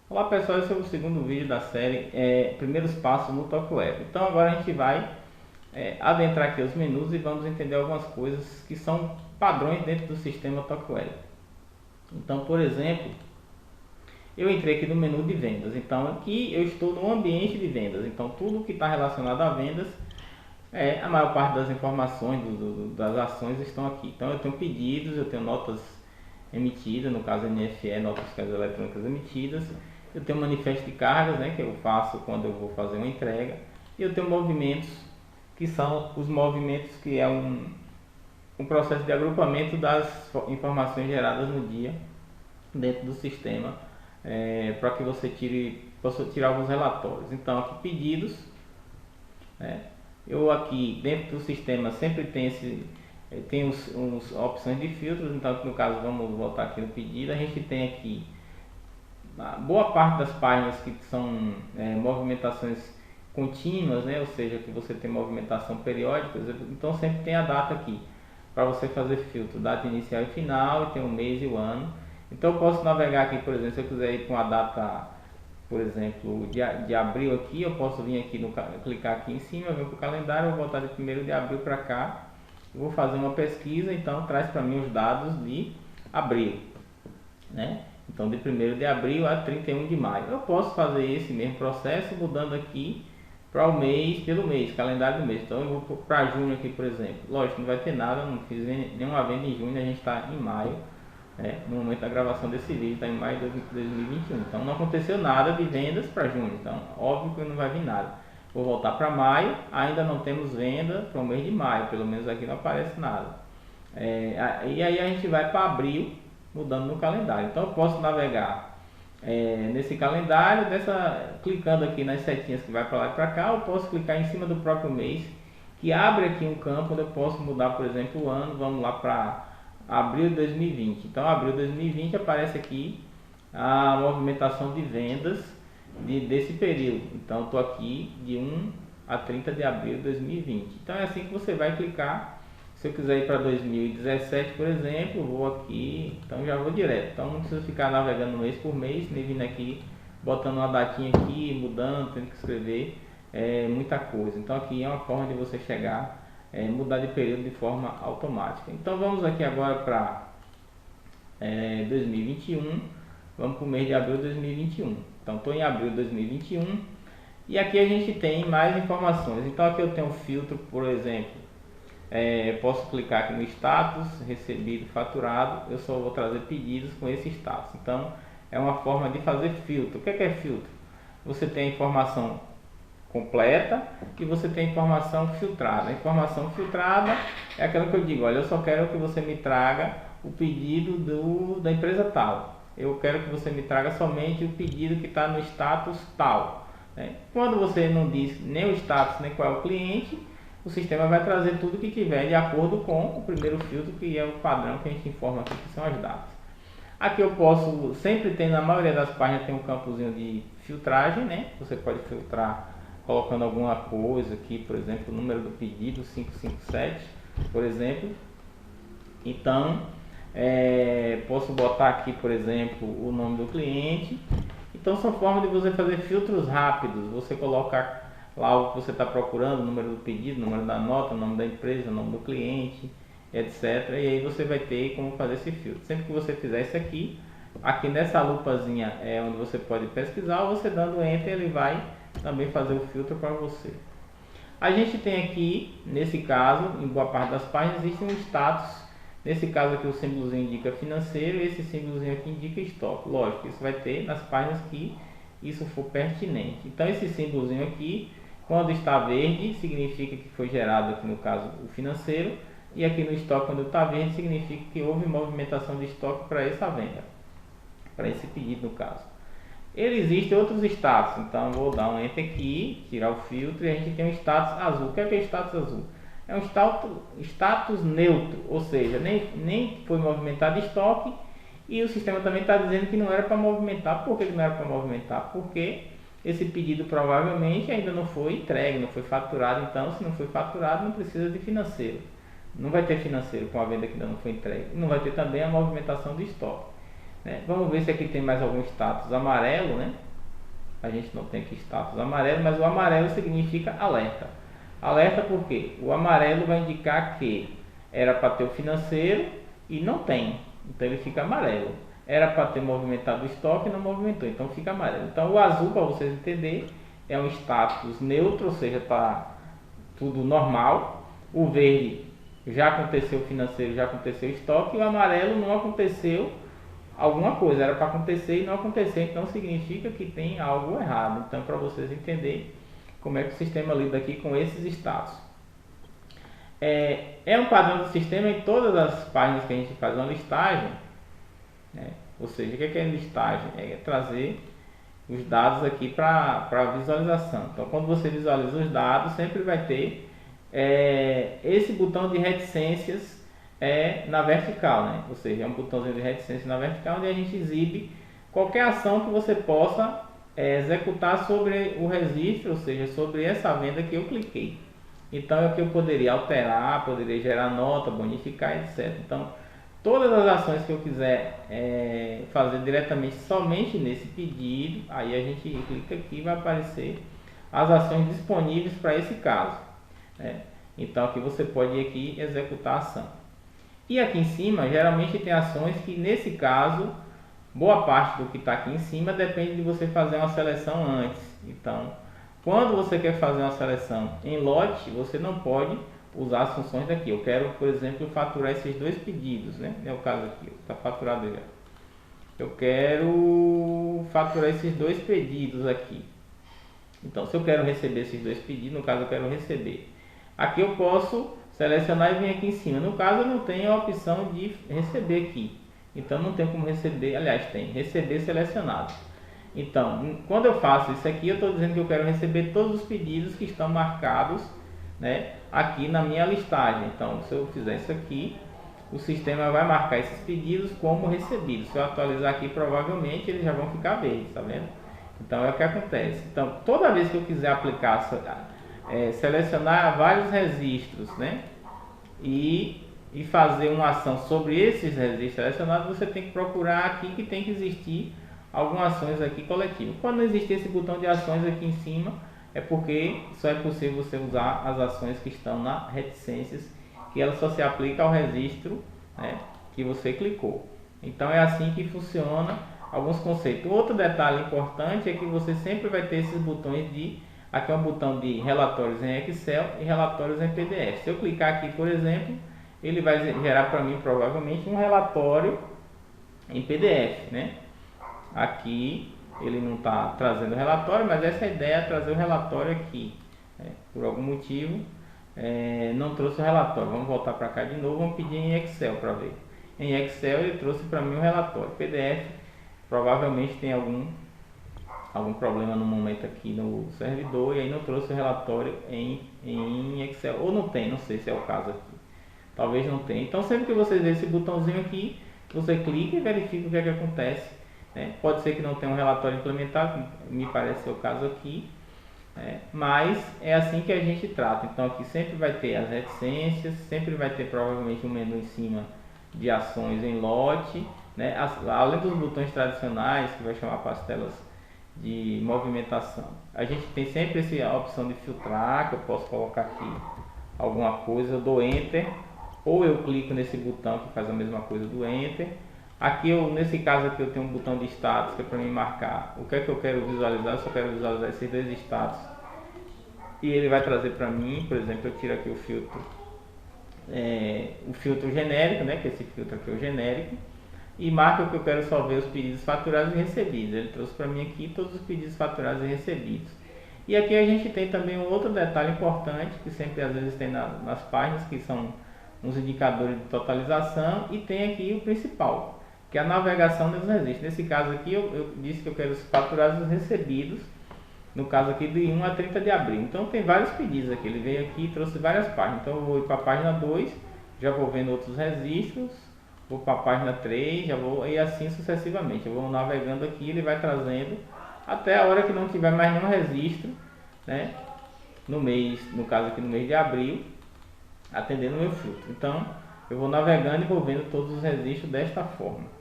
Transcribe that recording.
Olá pessoal, esse é o segundo vídeo da série Primeiros Passos no TalkWeb. Então agora a gente vai adentrar aqui os menus e vamos entender algumas coisas que são padrões dentro do sistema TalkWeb. Então, por exemplo, eu entrei aqui no menu de vendas. Então aqui eu estou no ambiente de vendas. Então tudo que está relacionado a vendas, a maior parte das informações das ações estão aqui. Então eu tenho pedidos, eu tenho notas emitidas, no caso NFE, notas fiscais eletrônicas emitidas. Eu tenho manifesto de cargas, né, que eu faço quando eu vou fazer uma entrega. E eu tenho movimentos, que são os movimentos que é um processo de agrupamento das informações geradas no dia dentro do sistema, para que você possa tirar alguns relatórios. Então aqui pedidos, né? Eu aqui dentro do sistema sempre tem opções de filtros. Então no caso vamos voltar aqui no pedido, a gente tem aqui boa parte das páginas que são movimentações contínuas, né? Ou seja, que você tem movimentação periódica. Então sempre tem a data aqui para você fazer filtro, data inicial e final, e tem o mês e o ano. Então eu posso navegar aqui, por exemplo, se eu quiser ir com a data, por exemplo, de abril aqui, eu posso vir aqui, clicar aqui em cima, vir para o calendário, vou voltar de 1º de abril para cá, vou fazer uma pesquisa, então traz para mim os dados de abril, né? Então de 1º de abril a 31 de maio. Eu posso fazer esse mesmo processo mudando aqui para o mês, pelo mês, calendário do mês. Então eu vou para junho aqui, por exemplo. Lógico, não vai ter nada, não fiz nenhuma venda em junho, a gente está em maio. No momento da gravação desse vídeo, está em maio de 2021. Então não aconteceu nada de vendas para junho. Então óbvio que não vai vir nada. Vou voltar para maio, ainda não temos venda para o mês de maio, pelo menos aqui não aparece nada. E aí a gente vai para abril, mudando no calendário. Então eu posso navegar nesse calendário, clicando aqui nas setinhas que vai para lá e para cá. Eu posso clicar em cima do próprio mês, que abre aqui um campo onde eu posso mudar, por exemplo, o ano. Vamos lá para abril de 2020. Então abril de 2020 aparece aqui a movimentação de vendas desse período. Então estou aqui de 1 a 30 de abril de 2020. Então é assim que você vai clicar. Se eu quiser ir para 2017, por exemplo, vou aqui, então já vou direto. Então não preciso ficar navegando mês por mês, nem vindo aqui, botando uma datinha aqui, mudando, tendo que escrever muita coisa. Então aqui é uma forma de você chegar, mudar de período de forma automática. Então vamos aqui agora para 2021, vamos para o mês de abril de 2021. Então estou em abril de 2021 e aqui a gente tem mais informações. Então aqui eu tenho um filtro, por exemplo. Posso clicar aqui no status, recebido, faturado. Eu só vou trazer pedidos com esse status. Então é uma forma de fazer filtro. O que é filtro? Você tem a informação completa e você tem a informação filtrada. A informação filtrada é aquela que eu digo: olha, eu só quero que você me traga o pedido da empresa tal. Eu quero que você me traga somente o pedido que está no status tal, né? Quando você não diz nem o status nem qual é o cliente, o sistema vai trazer tudo que tiver de acordo com o primeiro filtro, que é o padrão que a gente informa aqui, que são as datas. Aqui eu posso, sempre tem, na maioria das páginas tem um campozinho de filtragem, né? Você pode filtrar colocando alguma coisa aqui, por exemplo, o número do pedido 557, por exemplo. Então, posso botar aqui, por exemplo, o nome do cliente. Então são formas de você fazer filtros rápidos. Você coloca lá o que você está procurando, o número do pedido, o número da nota, o nome da empresa, o nome do cliente, etc. E aí você vai ter como fazer esse filtro. Sempre que você fizer isso aqui nessa lupazinha é onde você pode pesquisar, ou você dando enter ele vai também fazer o filtro para você. A gente tem aqui, nesse caso, em boa parte das páginas existe um status. Nesse caso aqui o símbolozinho indica financeiro e esse símbolozinho aqui indica estoque. Lógico, isso vai ter nas páginas que isso for pertinente. Então esse símbolozinho aqui, quando está verde, significa que foi gerado aqui no caso o financeiro, e aqui no estoque, quando está verde, significa que houve movimentação de estoque para essa venda, para esse pedido no caso. Existem outros status, então vou dar um enter aqui, tirar o filtro, e a gente tem um status azul. O que é status azul? É um status neutro, ou seja, nem foi movimentado estoque, e o sistema também está dizendo que não era para movimentar. Por que não era para movimentar? Porque esse pedido provavelmente ainda não foi entregue, não foi faturado. Então, se não foi faturado, não precisa de financeiro. Não vai ter financeiro com a venda que ainda não foi entregue. Não vai ter também a movimentação do estoque. né? Vamos ver se aqui tem mais algum status amarelo, né? A gente não tem aqui status amarelo, mas o amarelo significa alerta. Alerta porque o amarelo vai indicar que era para ter o financeiro e não tem, então ele fica amarelo. Era para ter movimentado o estoque e não movimentou, então fica amarelo. Então o azul, para vocês entenderem, é um status neutro, ou seja, está tudo normal. O verde já aconteceu o financeiro, já aconteceu o estoque, e o amarelo não aconteceu alguma coisa, era para acontecer e não aconteceu, então significa que tem algo errado. Então, para vocês entenderem como é que o sistema lida aqui com esses status. É um padrão do sistema em todas as páginas que a gente faz uma listagem, né? Ou seja, o que é listagem? É trazer os dados aqui para visualização. Então, quando você visualiza os dados, sempre vai ter esse botão de reticências na vertical, né? Ou seja, é um botãozinho de reticência na vertical onde a gente exibe qualquer ação que você possa executar sobre o registro, ou seja, sobre essa venda que eu cliquei. Então é o que eu poderia alterar, poderia gerar nota, bonificar, etc. Então todas as ações que eu quiser fazer diretamente somente nesse pedido, aí a gente clica aqui e vai aparecer as ações disponíveis para esse caso, né? Então aqui você pode ir aqui e executar a ação. E aqui em cima, geralmente tem ações que nesse caso, boa parte do que está aqui em cima depende de você fazer uma seleção antes. Então, quando você quer fazer uma seleção em lote, você não pode usar as funções daqui. Eu quero, por exemplo, faturar esses dois pedidos, né? É o caso aqui, está faturado já. Eu quero faturar esses dois pedidos aqui. Então, se eu quero receber esses dois pedidos, no caso eu quero receber. Aqui eu posso selecionar e vir aqui em cima. No caso eu não tenho a opção de receber aqui. Então não tem como receber, aliás tem, receber selecionado. Então, quando eu faço isso aqui, eu estou dizendo que eu quero receber todos os pedidos que estão marcados, né, aqui na minha listagem. Então, se eu fizer isso aqui, o sistema vai marcar esses pedidos como recebidos. Se eu atualizar aqui, provavelmente eles já vão ficar verdes, tá vendo? Então é o que acontece. Então, toda vez que eu quiser aplicar, selecionar vários registros, né, e fazer uma ação sobre esses registros selecionados, você tem que procurar aqui que tem que existir algumas ações aqui coletivas. Quando não existir esse botão de ações aqui em cima, é porque só é possível você usar as ações que estão na reticências, que ela só se aplica ao registro, né, que você clicou. Então é assim que funciona alguns conceitos. Outro detalhe importante é que você sempre vai ter esses botões de... Aqui é um botão de relatórios em Excel e relatórios em PDF. Se eu clicar aqui, por exemplo, ele vai gerar para mim provavelmente um relatório em PDF, né? Aqui ele não está trazendo o relatório, mas essa é a ideia, trazer o relatório aqui, né? Por algum motivo não trouxe o relatório. Vamos voltar para cá de novo, vamos pedir em Excel para ver. Em Excel ele trouxe para mim um relatório. PDF provavelmente tem algum problema no momento aqui no servidor e aí não trouxe o relatório em Excel, ou não tem, não sei se é o caso aqui, talvez não tenha. Então sempre que você vê esse botãozinho aqui, você clica e verifica o que é que acontece, né? Pode ser que não tenha um relatório implementado, me parece ser o caso aqui, mas é assim que a gente trata. Então aqui sempre vai ter as reticências, sempre vai ter provavelmente um menu em cima de ações em lote, né? Além dos botões tradicionais que vai chamar pastelas de movimentação, a gente tem sempre essa opção de filtrar, que eu posso colocar aqui alguma coisa, eu dou Enter, ou eu clico nesse botão que faz a mesma coisa do Enter. Aqui nesse caso aqui eu tenho um botão de status que é para me marcar o que é que eu quero visualizar. Eu só quero visualizar esses dois status e ele vai trazer para mim, por exemplo, eu tiro aqui o filtro genérico, né, que esse filtro aqui é o genérico, e marca que eu quero só ver os pedidos faturados e recebidos. Ele trouxe para mim aqui todos os pedidos faturados e recebidos. E aqui a gente tem também um outro detalhe importante que sempre às vezes tem nas páginas, que são uns indicadores de totalização, e tem aqui o principal, que é a navegação dos registros. Nesse caso aqui eu disse que eu quero os faturados e os recebidos, no caso aqui de 1 a 30 de abril. Então tem vários pedidos aqui, ele veio aqui e trouxe várias páginas. Então eu vou ir para a página 2, já vou vendo outros registros, vou para a página 3, já vou, e assim sucessivamente. Eu vou navegando aqui, ele vai trazendo até a hora que não tiver mais nenhum registro, né, no caso aqui no mês de abril, atendendo o meu filtro. Então eu vou navegando e vou vendo todos os registros desta forma.